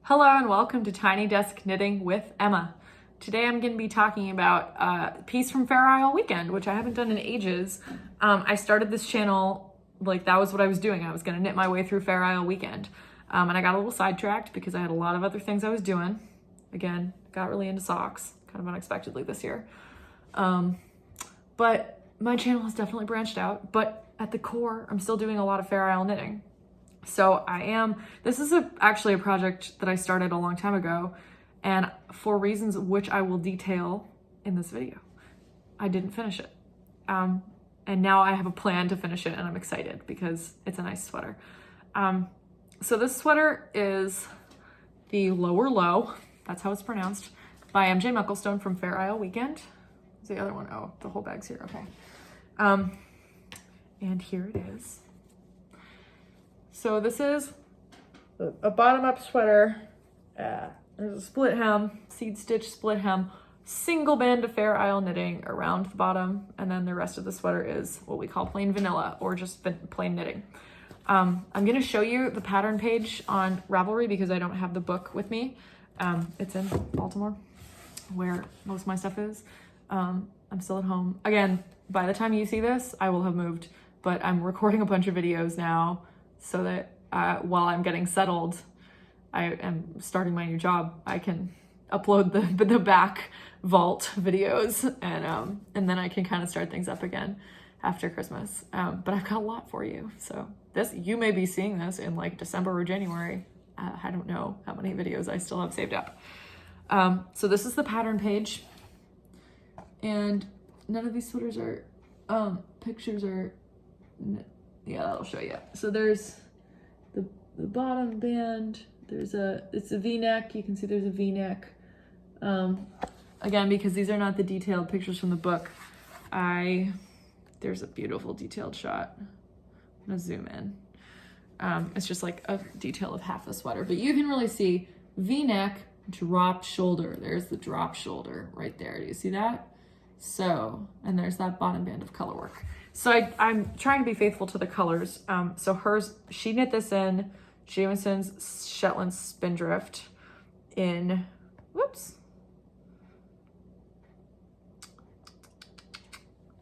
Hello and welcome to Tiny Desk Knitting with Emma. Today I'm going to be talking about a piece from Fair Isle Weekend, which I haven't done in ages. I started this channel, that was what I was doing. I was going to knit my way through Fair Isle Weekend. And I got a little sidetracked because I had a lot of other things I was doing. Again, got really into socks, kind of unexpectedly this year. But my channel has definitely branched out, but at the core, I'm still doing a lot of Fair Isle knitting. So this is actually a project that I started a long time ago, and for reasons which I will detail in this video, I didn't finish it. And now I have a plan to finish it, and I'm excited because it's a nice sweater. So this sweater is the Lower Low, that's how it's pronounced, by MJ Mucklestone from Fair Isle Weekend. What's the other one? Oh, the whole bag's here, okay. And here it is. So this is a bottom-up sweater. There's a split hem, seed stitch split hem, single band of Fair Isle knitting around the bottom, and then the rest of the sweater is what we call plain vanilla or just plain knitting. I'm going to show you the pattern page on Ravelry because I don't have the book with me. It's in Baltimore, where most of my stuff is. I'm still at home. Again, by the time you see this, I will have moved, but I'm recording a bunch of videos now so that while I'm getting settled, I am starting my new job, I can upload the back vault videos and then I can kind of start things up again after Christmas. But I've got a lot for you. So you may be seeing this in like December or January. I don't know how many videos I still have saved up. So this is the pattern page, and none of these sweaters are, pictures are, yeah, that'll show you. So there's the bottom band, it's a V-neck, you can see there's a V-neck. Again, because these are not the detailed pictures from the book, there's a beautiful detailed shot. I'm gonna zoom in. It's just like a detail of half the sweater, but you can really see V-neck, dropped shoulder. There's the drop shoulder right there. Do you see that? So, and there's that bottom band of color work. So I'm trying to be faithful to the colors. So she knit this in Jamieson's Shetland Spindrift in,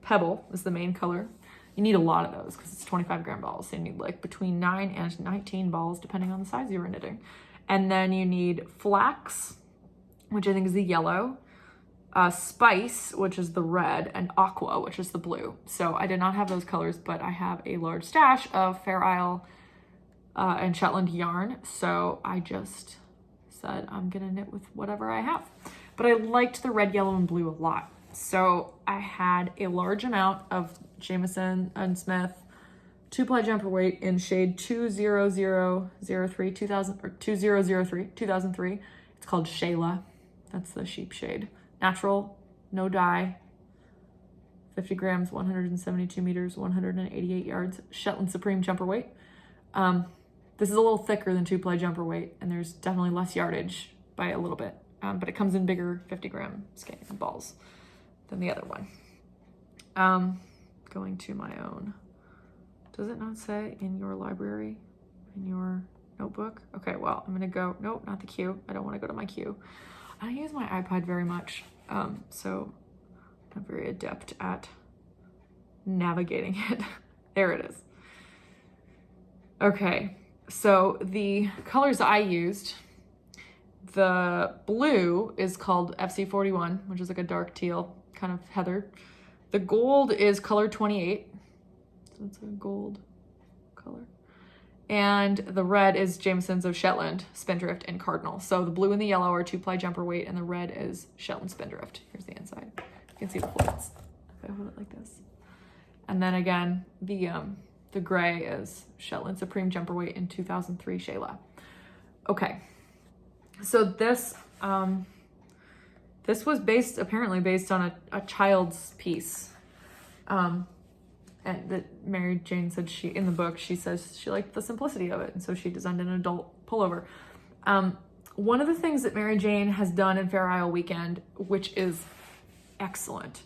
Pebble is the main color. You need a lot of those because it's 25 gram balls. So you need like between 9 and 19 balls, depending on the size you were knitting. And then you need Flax, which I think is the yellow, Spice, which is the red, and Aqua, which is the blue. So I did not have those colors, but I have a large stash of Fair Isle and Shetland yarn. So I just said I'm gonna knit with whatever I have. But I liked the red, yellow, and blue a lot. So I had a large amount of Jamieson and Smith 2-ply jumper weight in shade 20003 2003. It's called Shayla. That's the sheep shade. Natural, no dye, 50 grams, 172 meters, 188 yards, Shetland Supreme jumper weight. This is a little thicker than 2-ply jumper weight, and there's definitely less yardage by a little bit, but it comes in bigger 50 gram balls than the other one. Going to my own. Does it not say in your library, in your notebook? Okay, well, I'm gonna go, nope, not the queue. I don't wanna go to my queue. I don't use my iPad very much, so I'm very adept at navigating it. There it is. Okay, so the colors I used, the blue is called FC41, which is like a dark teal, kind of heather. The gold is color 28, so it's a gold color. And the red is Jamieson's of Shetland Spindrift and Cardinal. So the blue and the yellow are 2-ply jumper weight, and the red is Shetland Spindrift. Here's the inside. You can see the pleats if I hold it like this. And then again, the gray is Shetland Supreme jumper weight in 2003 Shayla. Okay, so this was apparently based on a child's piece. And that Mary Jane said in the book, she says she liked the simplicity of it. And so she designed an adult pullover. One of the things that Mary Jane has done in Fair Isle Weekend, which is excellent,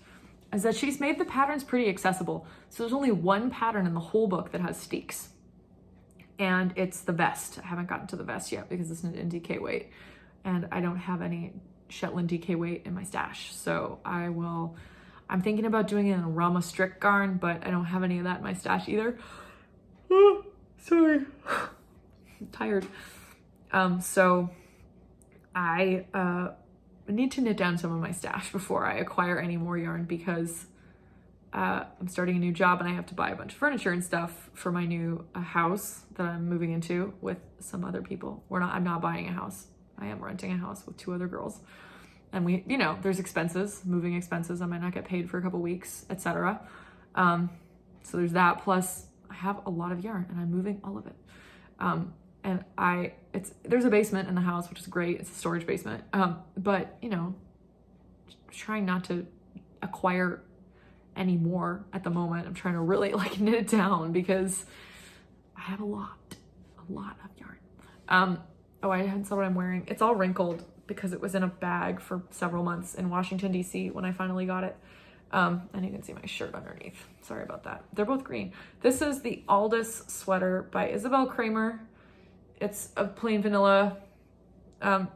is that she's made the patterns pretty accessible. So there's only one pattern in the whole book that has steeks. and it's the vest. I haven't gotten to the vest yet because it's in DK weight, and I don't have any Shetland DK weight in my stash. So I'm thinking about doing it in a Rama strict garn, but I don't have any of that in my stash either. Oh, sorry. I'm tired. So I need to knit down some of my stash before I acquire any more yarn, because I'm starting a new job and I have to buy a bunch of furniture and stuff for my new house that I'm moving into with some other people. I'm not buying a house. I am renting a house with 2 other girls. And we, there's expenses, moving expenses. I might not get paid for a couple weeks, etc. So there's that. Plus I have a lot of yarn and I'm moving all of it. And there's a basement in the house, which is great. It's a storage basement. But trying not to acquire any more at the moment. I'm trying to really knit it down because I have a lot of yarn. Oh, I hadn't said what I'm wearing. It's all wrinkled because it was in a bag for several months in Washington, DC when I finally got it. And you can see my shirt underneath. Sorry about that. They're both green. This is the Aldous sweater by Isabel Kramer. It's a plain vanilla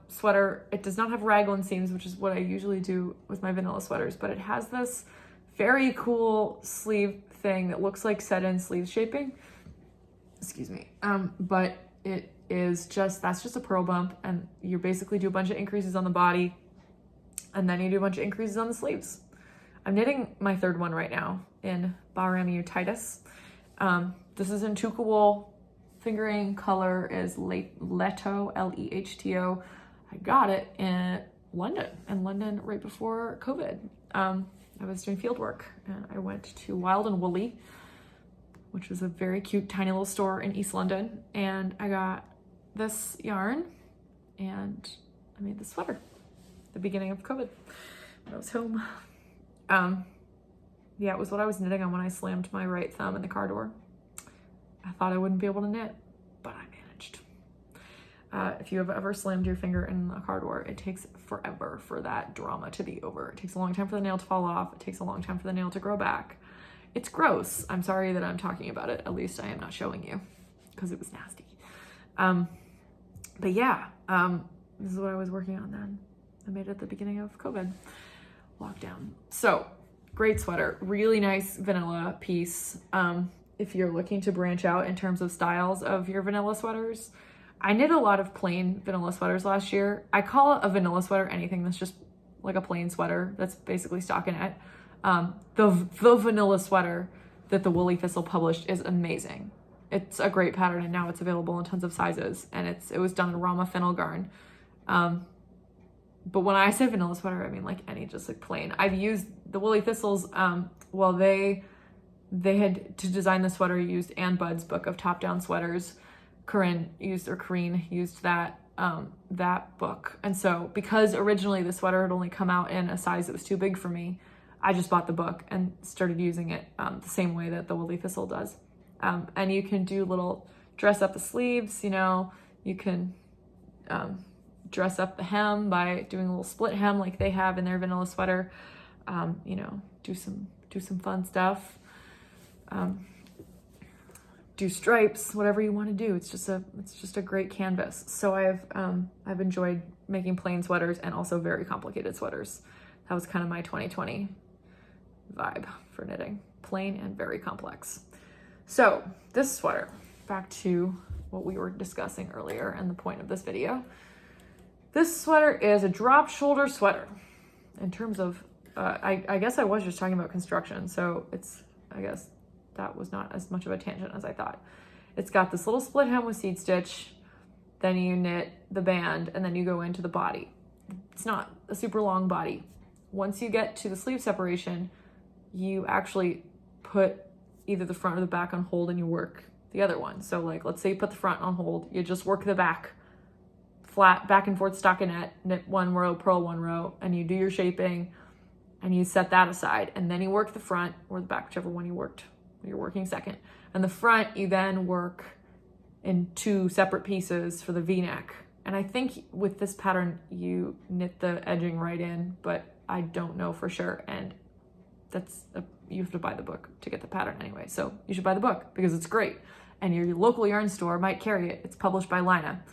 sweater. It does not have raglan seams, which is what I usually do with my vanilla sweaters, but it has this very cool sleeve thing that looks like set-in sleeve shaping. Excuse me. But it is that's just a purl bump, and you basically do a bunch of increases on the body, and then you do a bunch of increases on the sleeves. I'm knitting my 3rd one right now in Baramutitis. This is in Tuca wool. Fingering color is Leto, Lehto. I got it in London right before COVID. I was doing field work and I went to Wild and Woolly, which was a very cute, tiny little store in East London. And I got this yarn and I made the sweater at the beginning of COVID when I was home. Yeah, it was what I was knitting on when I slammed my right thumb in the car door. I thought I wouldn't be able to knit, but I managed. If you have ever slammed your finger in a car door, it takes forever for that drama to be over. It takes a long time for the nail to fall off. It takes a long time for the nail to grow back. It's gross. I'm sorry that I'm talking about it. At least I am not showing you because it was nasty. But yeah, this is what I was working on then. I made it at the beginning of COVID lockdown. So great sweater, really nice vanilla piece. If you're looking to branch out in terms of styles of your vanilla sweaters, I knit a lot of plain vanilla sweaters last year. I call a vanilla sweater anything that's just like a plain sweater that's basically stockinette. The vanilla sweater that the Woolly Thistle published is amazing. It's a great pattern, and now it's available in tons of sizes, and it was done in Rama fennel garn. But when I say vanilla sweater, I mean like any just like plain. I've used the Woolly Thistles, well, they had to design the sweater, used Ann Budd's book of top-down sweaters. Corinne used that book. And so because originally the sweater had only come out in a size that was too big for me, I just bought the book and started using it the same way that the Woolly Thistle does. And you can do little dress up the sleeves, you can dress up the hem by doing a little split hem like they have in their vanilla sweater. Do some fun stuff. Do stripes, whatever you want to do. It's just a great canvas. So I've enjoyed making plain sweaters and also very complicated sweaters. That was kind of my 2020 vibe for knitting, plain and very complex. So this sweater, back to what we were discussing earlier and the point of this video. This sweater is a drop shoulder sweater. In terms of, I guess I was just talking about construction, so I guess that was not as much of a tangent as I thought. It's got this little split hem with seed stitch, then you knit the band, and then you go into the body. It's not a super long body. Once you get to the sleeve separation, you actually put either the front or the back on hold and you work the other one. So like, let's say you put the front on hold, you just work the back flat, back and forth stockinette, knit one row, purl one row, and you do your shaping and you set that aside. And then you work the front or the back, whichever one you're working second. And the front, you then work in 2 separate pieces for the V-neck. And I think with this pattern, you knit the edging right in, but I don't know for sure. And you have to buy the book to get the pattern anyway. So you should buy the book because it's great. and your local yarn store might carry it. It's published by Lina.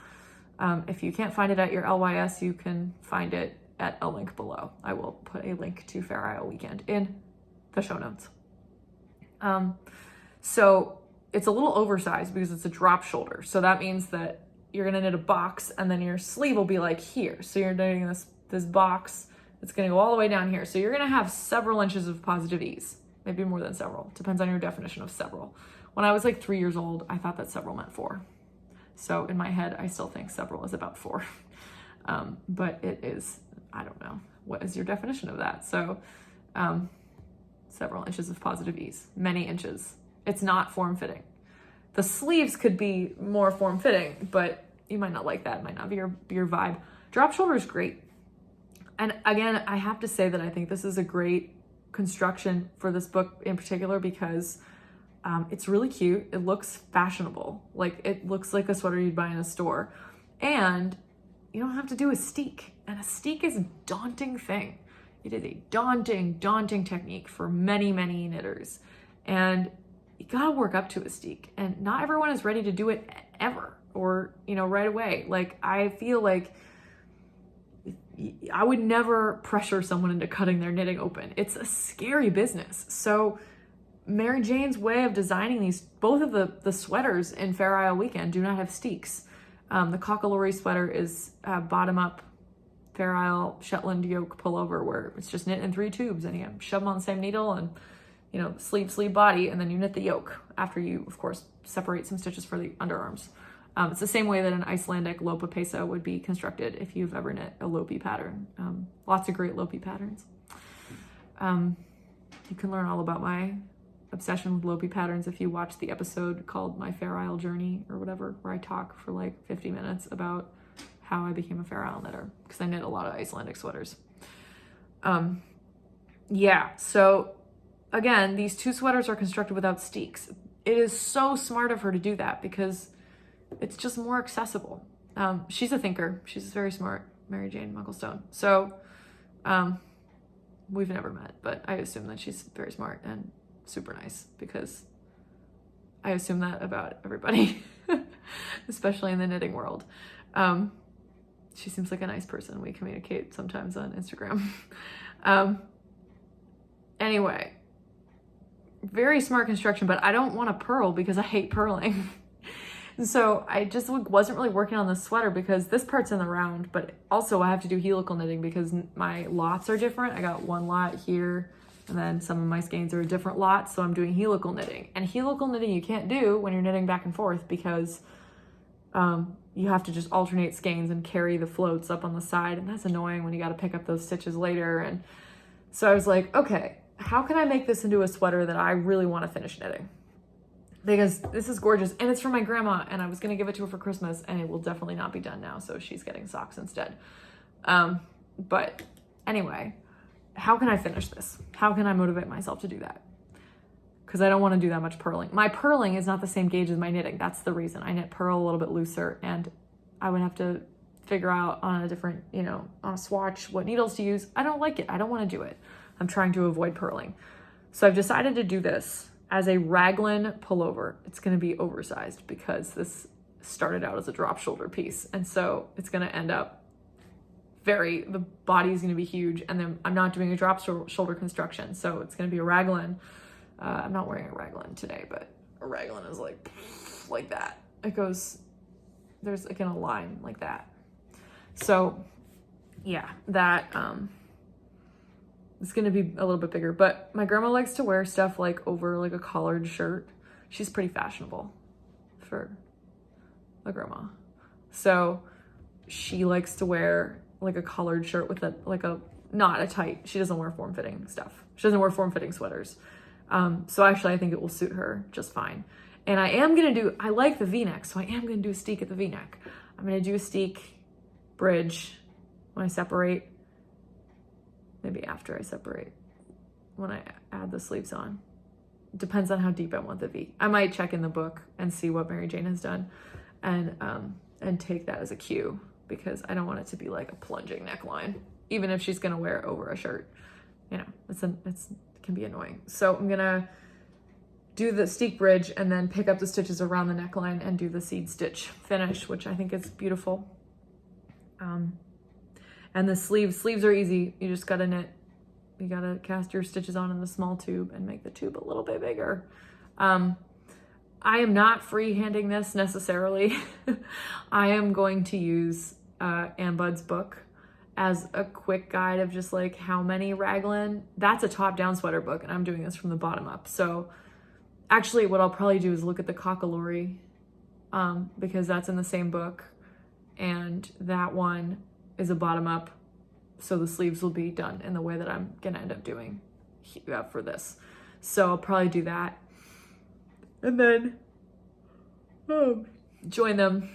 If you can't find it at your LYS, you can find it at a link below. I will put a link to Fair Isle Weekend in the show notes. So it's a little oversized because it's a drop shoulder. So that means that you're gonna knit a box and then your sleeve will be like here. So you're knitting this box, it's gonna go all the way down here. So you're gonna have several inches of positive ease, maybe more than several, depends on your definition of several. When I was like 3 years old, I thought that several meant 4. So in my head, I still think several is about 4. But it is, I don't know, what is your definition of that? So several inches of positive ease, many inches. It's not form-fitting. The sleeves could be more form-fitting, but you might not like that. It might not be your vibe. Drop shoulder is great. And again, I have to say that I think this is a great construction for this book in particular because it's really cute. It looks fashionable. Like it looks like a sweater you'd buy in a store. And you don't have to do a steek. And a steek is a daunting thing. It is a daunting technique for many, many knitters. And you gotta work up to a steek. And not everyone is ready to do it ever or, right away. Like I feel like I would never pressure someone into cutting their knitting open. It's a scary business. So Mary Jane's way of designing these, both of the sweaters in Fair Isle Weekend do not have steeks. The Cockalory sweater is bottom up Fair Isle Shetland yoke pullover where it's just knit in 3 tubes and you shove them on the same needle and sleeve body, and then you knit the yoke after you, of course, separate some stitches for the underarms. It's the same way that an Icelandic lopa pesa would be constructed if you've ever knit a lopi pattern. Lots of great lopi patterns. You can learn all about my obsession with lopi patterns if you watch the episode called My Fair Isle Journey or whatever, where I talk for like 50 minutes about how I became a Fair Isle knitter because I knit a lot of Icelandic sweaters. Yeah, so again, these 2 sweaters are constructed without steeks. It is so smart of her to do that because it's just more accessible. She's a thinker. She's very smart, Mary Jane Mucklestone. So we've never met, but I assume that she's very smart and super nice because I assume that about everybody, especially in the knitting world. She seems like a nice person. We communicate sometimes on Instagram. Anyway, very smart construction, but I don't want to purl because I hate purling. So I just wasn't really working on this sweater because this part's in the round, but also I have to do helical knitting because my lots are different. I got 1 lot here and then some of my skeins are a different lot. So I'm doing helical knitting, and helical knitting you can't do when you're knitting back and forth because you have to just alternate skeins and carry the floats up on the side. And that's annoying when you got to pick up those stitches later. And so I was like, okay, how can I make this into a sweater that I really want to finish knitting? Because this is gorgeous and it's from my grandma and I was going to give it to her for Christmas and it will definitely not be done now. So she's getting socks instead. But anyway, how can I finish this? How can I motivate myself to do that? Because I don't want to do that much purling. My purling is not the same gauge as my knitting. That's the reason. I knit purl a little bit looser and I would have to figure out on a different, on a swatch what needles to use. I don't like it. I don't want to do it. I'm trying to avoid purling. So I've decided to do this as a Raglan pullover. It's going to be oversized because this started out as a drop shoulder piece. And so it's going to end up the body is going to be huge. And then I'm not doing a drop shoulder construction. So it's going to be a Raglan. I'm not wearing a Raglan today, but a Raglan is like that. It goes, there's like in a line like that. So yeah, that, it's going to be a little bit bigger, but my grandma likes to wear stuff like over like a collared shirt. She's pretty fashionable for a grandma. So she likes to wear like a collared shirt with not a tight, she doesn't wear form-fitting stuff. She doesn't wear form-fitting sweaters. So actually I think it will suit her just fine. And I like the V-neck, so I am going to do a steek at the V-neck. I'm going to do a steek bridge when I separate. Maybe after I separate, when I add the sleeves on. It depends on how deep I want the V. I might check in the book and see what Mary Jane has done and take that as a cue because I don't want it to be like a plunging neckline, even if she's gonna wear it over a shirt. It can be annoying. So I'm gonna do the steek bridge and then pick up the stitches around the neckline and do the seed stitch finish, which I think is beautiful. And the sleeves are easy. You just gotta knit. You gotta cast your stitches on in the small tube and make the tube a little bit bigger. I am not freehanding this necessarily. I am going to use Ann Bud's book as a quick guide of just like how many raglan. That's a top-down sweater book, and I'm doing this from the bottom up. So actually what I'll probably do is look at the cockalory, because that's in the same book, and that one is a bottom up, so the sleeves will be done in the way that I'm gonna end up doing for this. So I'll probably do that. And then join them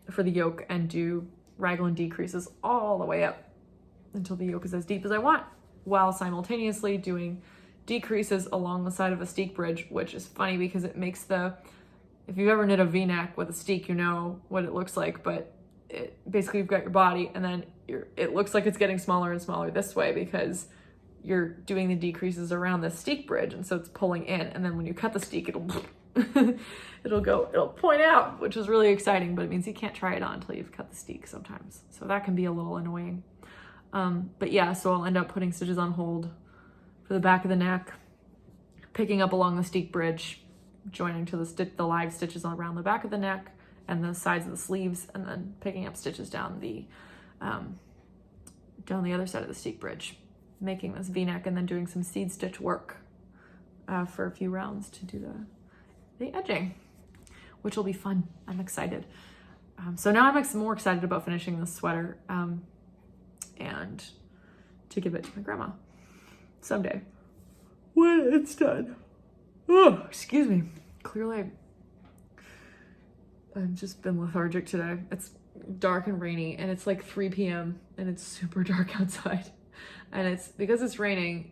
for the yoke and do raglan decreases all the way up until the yoke is as deep as I want, while simultaneously doing decreases along the side of a steek bridge, which is funny because it makes if you've ever knit a V-neck with a steek, you know what it looks like, but basically you've got your body and then it looks like it's getting smaller and smaller this way because you're doing the decreases around the steek bridge, and so it's pulling in, and then when you cut the steek, it'll point out, which is really exciting, but it means you can't try it on until you've cut the steek sometimes. So that can be a little annoying. But yeah, so I'll end up putting stitches on hold for the back of the neck, picking up along the steek bridge, joining to the live stitches around the back of the neck and the sides of the sleeves, and then picking up stitches down the other side of the steek bridge, making this V-neck, and then doing some seed stitch work for a few rounds to do the edging, which will be fun. I'm excited. So now I'm more excited about finishing this sweater and to give it to my grandma someday when it's done. Oh, excuse me. Clearly, I've just been lethargic today. It's dark and rainy, and it's like 3 p.m. and it's super dark outside. And it's because it's raining.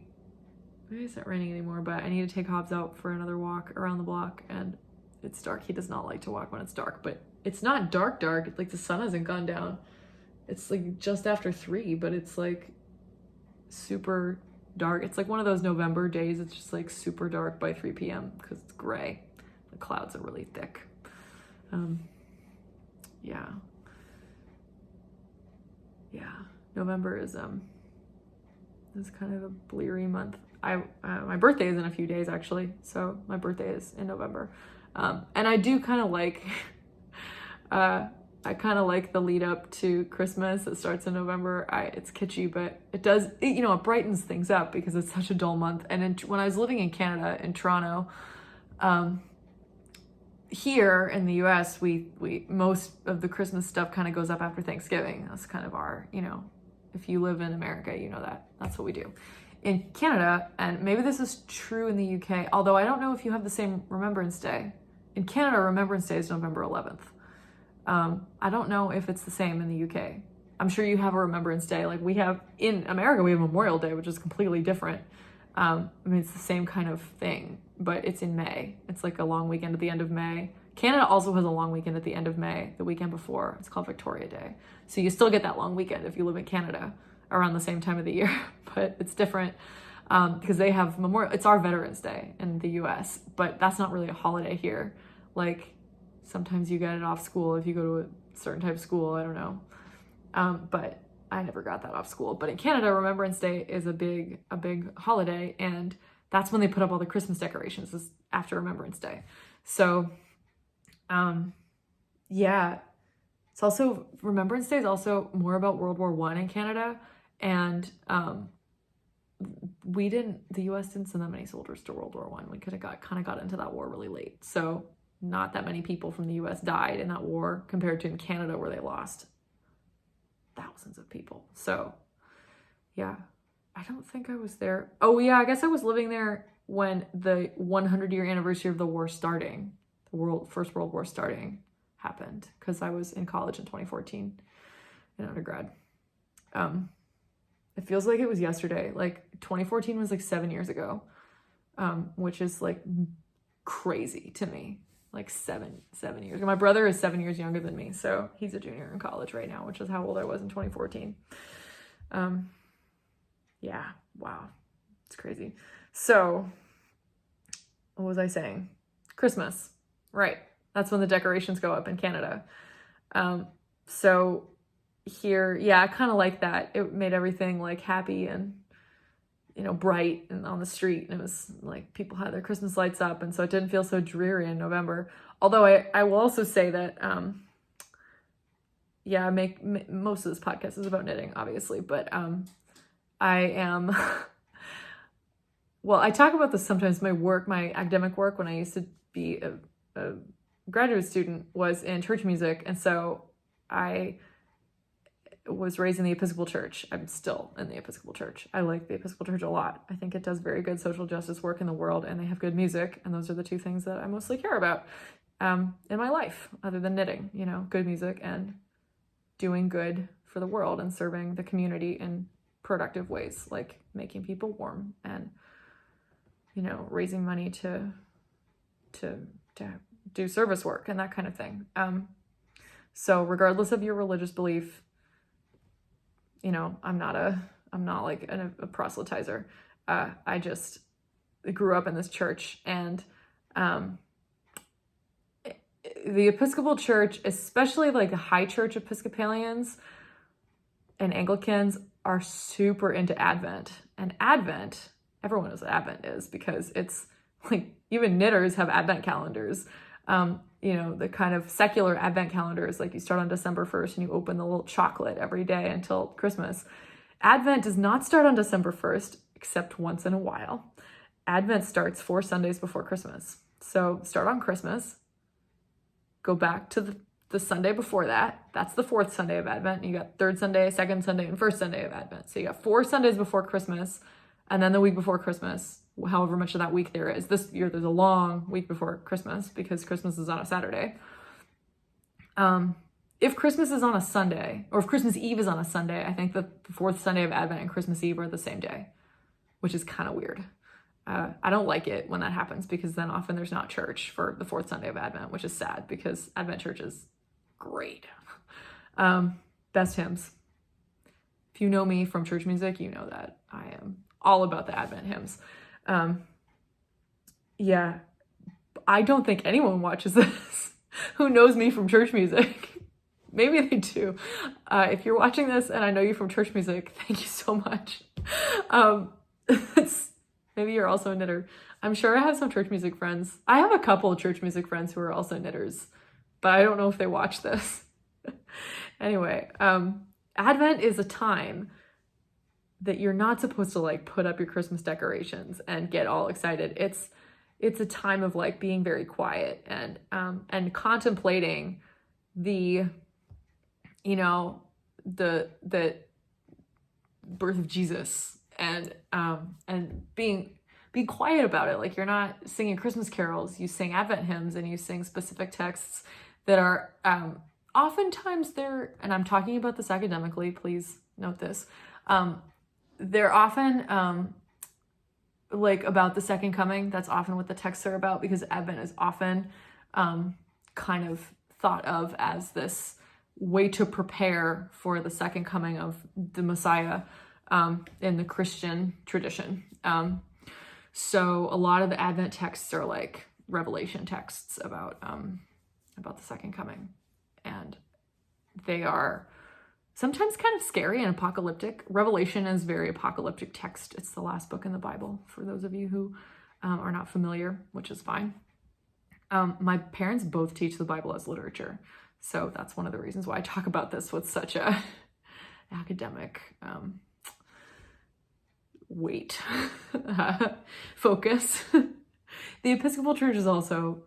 Maybe it's not raining anymore, but I need to take Hobbs out for another walk around the block, and it's dark. He does not like to walk when it's dark, but it's not dark. It's like the sun hasn't gone down. It's like just after 3, but it's like super dark. It's like one of those November days. It's just like super dark by 3 p.m. because it's gray. The clouds are really thick. Yeah. November is kind of a bleary month. My birthday is in a few days actually, so my birthday is in November, and I do kind of like I kind of like the lead up to Christmas. It starts in November. It's kitschy, but it brightens things up because it's such a dull month. And when I was living in Canada, in Toronto, here in the US, we most of the Christmas stuff kind of goes up after Thanksgiving. That's kind of our, if you live in America, you know that's what we do. In Canada, and maybe this is true in the UK, although I don't know if you have the same Remembrance Day. In Canada, Remembrance Day is November 11th. I don't know if it's the same in the UK. I'm sure you have a Remembrance Day. Like we have in America, we have Memorial Day, which is completely different. It's the same kind of thing, but it's in May. It's like a long weekend at the end of May. Canada also has a long weekend at the end of May, the weekend before. It's called Victoria Day. So you still get that long weekend if you live in Canada around the same time of the year, but it's different because they have it's our Veterans Day in the US, but that's not really a holiday here. Like sometimes you get it off school if you go to a certain type of school, I don't know. But I never got that off school. But in Canada, Remembrance Day is a big holiday, and that's when they put up all the Christmas decorations, is after Remembrance Day. So, yeah. It's also, Remembrance Day is also more about World War I in Canada, and the US didn't send that many soldiers to World War I. We kind of got into that war really late. So not that many people from the US died in that war compared to in Canada where they lost thousands of people. So yeah, I don't think I was there. Oh yeah, I guess I was living there when the 100-year anniversary of the war starting, First World War starting happened, because I was in college in 2014 in undergrad. It feels like it was yesterday. Like 2014 was like 7 years ago, which is like crazy to me. Like seven years. My brother is 7 years younger than me, so he's a junior in college right now, which is how old I was in 2014. Yeah, wow, it's crazy. So what was I saying? Christmas, right? That's when the decorations go up in Canada. So here, yeah, I kind of like that. It made everything like happy and, you know, bright and on the street. And it was like people had their Christmas lights up. And so it didn't feel so dreary in November. Although I will also say that, yeah, most of this podcast is about knitting, obviously, but I am, well, I talk about this sometimes. My academic work when I used to be a graduate student was in church music. And so I was raised in the Episcopal Church. I'm still in the Episcopal Church. I like the Episcopal Church a lot. I think it does very good social justice work in the world, and they have good music. And those are the two things that I mostly care about in my life, other than knitting, you know, good music and doing good for the world and serving the community in productive ways, like making people warm and, you know, raising money to do service work and that kind of thing. So regardless of your religious belief, you know, I'm not like a proselytizer. I just grew up in this church, and the Episcopal Church, especially like the high church Episcopalians and Anglicans, are super into Advent. And Advent, everyone knows what Advent is because it's like even knitters have Advent calendars. You know, the kind of secular Advent calendars, like you start on December 1st and you open the little chocolate every day until Christmas. Advent does not start on December 1st, except once in a while. Advent starts 4 Sundays before Christmas. So start on Christmas, go back to the Sunday before that. That's the 4th Sunday of Advent. You got 3rd Sunday, 2nd Sunday, and 1st Sunday of Advent. So you got 4 Sundays before Christmas, and then the week before Christmas, however much of that week there is. This year, there's a long week before Christmas because Christmas is on a Saturday. If Christmas is on a Sunday, or if Christmas Eve is on a Sunday, I think the 4th Sunday of Advent and Christmas Eve are the same day, which is kind of weird. I don't like it when that happens because then often there's not church for the 4th Sunday of Advent, which is sad because Advent church is great. Best hymns. If you know me from church music, you know that I am all about the Advent hymns. Yeah, I don't think anyone watches this who knows me from church music. Maybe they do. If you're watching this and I know you from church music, thank you so much. Maybe you're also a knitter. I'm sure I have some church music friends. I have a couple of church music friends who are also knitters, but I don't know if they watch this. Anyway, Advent is a time that you're not supposed to like put up your Christmas decorations and get all excited. It's a time of like being very quiet and contemplating the, you know, the birth of Jesus and be quiet about it. Like you're not singing Christmas carols, you sing Advent hymns and you sing specific texts that are oftentimes they're, and I'm talking about this academically, please note this, they're often like about the second coming. That's often what the texts are about because Advent is often kind of thought of as this way to prepare for the second coming of the Messiah in the Christian tradition. So a lot of the Advent texts are like Revelation texts about the second coming, and they are sometimes kind of scary and apocalyptic. Revelation is very apocalyptic text. It's the last book in the Bible, for those of you who are not familiar, which is fine. My parents both teach the Bible as literature, so that's one of the reasons why I talk about this with such a academic weight, focus. The Episcopal Church is also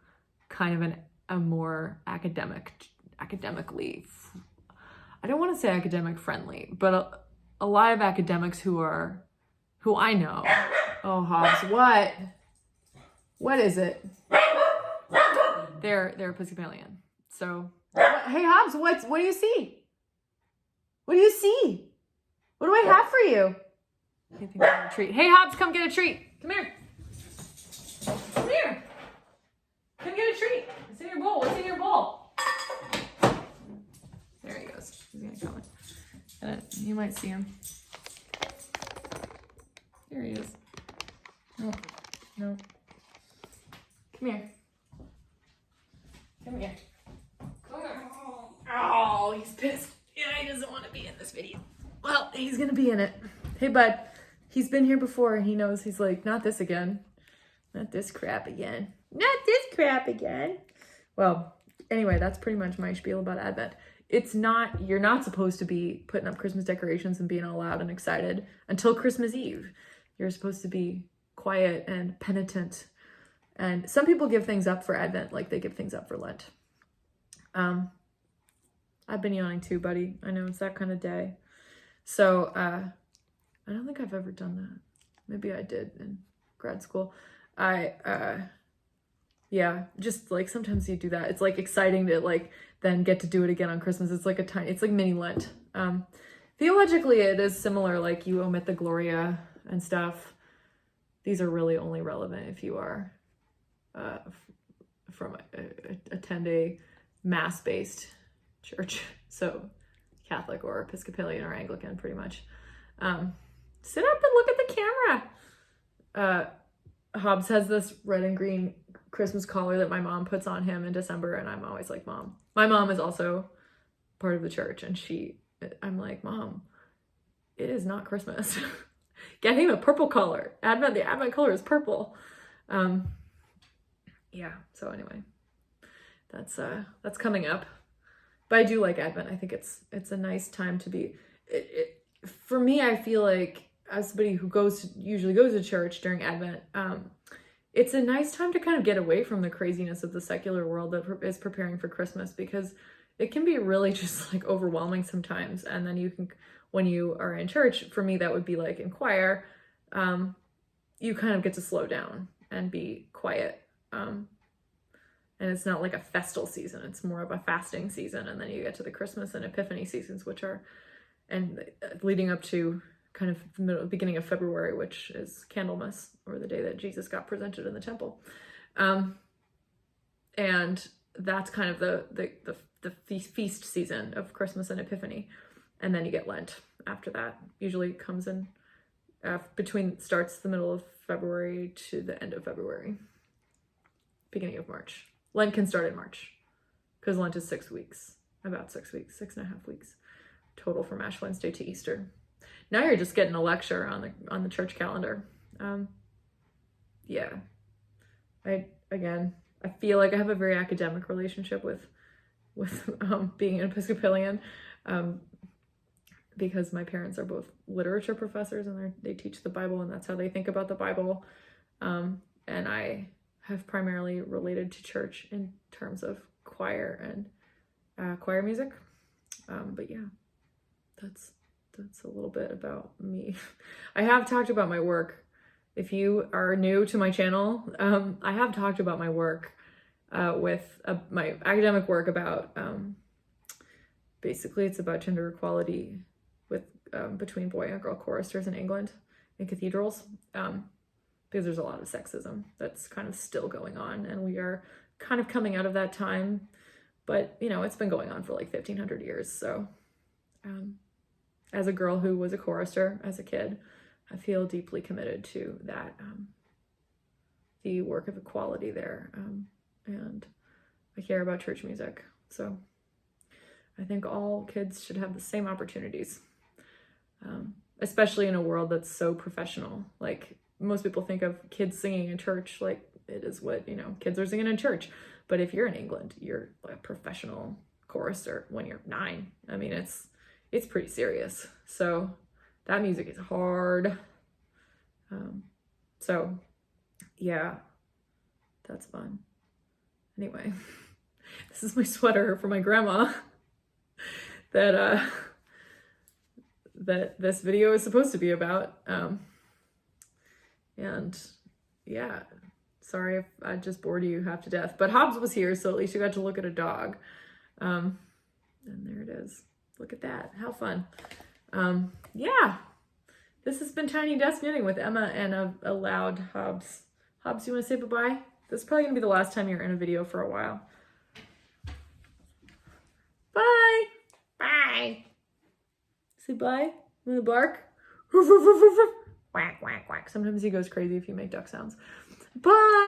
kind of a more academically, I don't want to say academic friendly, but a lot of academics who I know. Oh, Hobbs, what is it? They're Episcopalian. So, hey Hobbs, what do you see? What do you see? What do I have for you? I think I have a treat. Hey Hobbs, come get a treat. Come here. Come here. Come get a treat. What's in your bowl? What's in your bowl? There he goes. He's gonna come. You might see him. There he is. No. Come here. Come here. Oh, he's pissed. Yeah, he doesn't want to be in this video. Well, he's gonna be in it. Hey, bud. He's been here before and he knows. He's like, not this again. Not this crap again. Not this crap again. Well, anyway, that's pretty much my spiel about Advent. It's not, you're not supposed to be putting up Christmas decorations and being all loud and excited until Christmas Eve. You're supposed to be quiet and penitent. And some people give things up for Advent like they give things up for Lent. I've been yawning too, buddy. I know it's that kind of day. So, I don't think I've ever done that. Maybe I did in grad school. Yeah, just like sometimes you do that. It's like exciting to like then get to do it again on Christmas. It's like it's like mini Lent. Theologically, it is similar. Like you omit the Gloria and stuff. These are really only relevant if you are from attend a mass-based church. So Catholic or Episcopalian or Anglican, pretty much. Sit up and look at the camera. Hobbs has this red and green Christmas collar that my mom puts on him in December, and I'm always like, Mom. My mom is also part of the church, and I'm like, Mom, it is not Christmas. Get him a purple collar. The Advent color is purple. Yeah, so anyway, that's coming up. But I do like Advent. I think it's a nice time to be. For me, I feel like as somebody who usually goes to church during Advent, it's a nice time to kind of get away from the craziness of the secular world that is preparing for Christmas, because it can be really just like overwhelming sometimes. And then when you are in church, for me, that would be like in choir, you kind of get to slow down and be quiet. And it's not like a festal season. It's more of a fasting season. And then you get to the Christmas and Epiphany seasons, and leading up to kind of beginning of February, which is Candlemas, or the day that Jesus got presented in the temple. And that's kind of the feast season of Christmas and Epiphany. And then you get Lent after that. Usually comes in starts the middle of February to the end of February, beginning of March. Lent can start in March, because Lent is 6 weeks, about 6 weeks, 6.5 weeks total from Ash Wednesday to Easter. Now you're just getting a lecture on the church calendar. Yeah. I feel like I have a very academic relationship with being an Episcopalian, because my parents are both literature professors and they teach the Bible, and that's how they think about the Bible. And I have primarily related to church in terms of choir and choir music. But yeah, that's a little bit about me. I have talked about my work. If you are new to my channel, I have talked about my work with my academic work about, basically it's about gender equality between boy and girl choristers in England in cathedrals, because there's a lot of sexism that's kind of still going on, and we are kind of coming out of that time, but it's been going on for like 1,500 years. So as a girl who was a chorister as a kid, I feel deeply committed to that, the work of equality there, and I care about church music. So I think all kids should have the same opportunities, especially in a world that's so professional. Like, most people think of kids singing in church like it is what, kids are singing in church. But if you're in England, you're like a professional chorister when you're 9. I mean, it's pretty serious. So that music is hard. So yeah, that's fun. Anyway, this is my sweater for my grandma that this video is supposed to be about. And yeah, sorry if I just bored you half to death, but Hobbs was here, so at least you got to look at a dog. And there it is. Look at that. How fun. Yeah, this has been Tiny Desk Knitting with Emma and a loud Hobbs. Hobbs, you want to say bye-bye? This is probably going to be the last time you're in a video for a while. Bye. Bye. Say bye. You want to bark? Whack, whack, whack. Sometimes he goes crazy if you make duck sounds. Bye.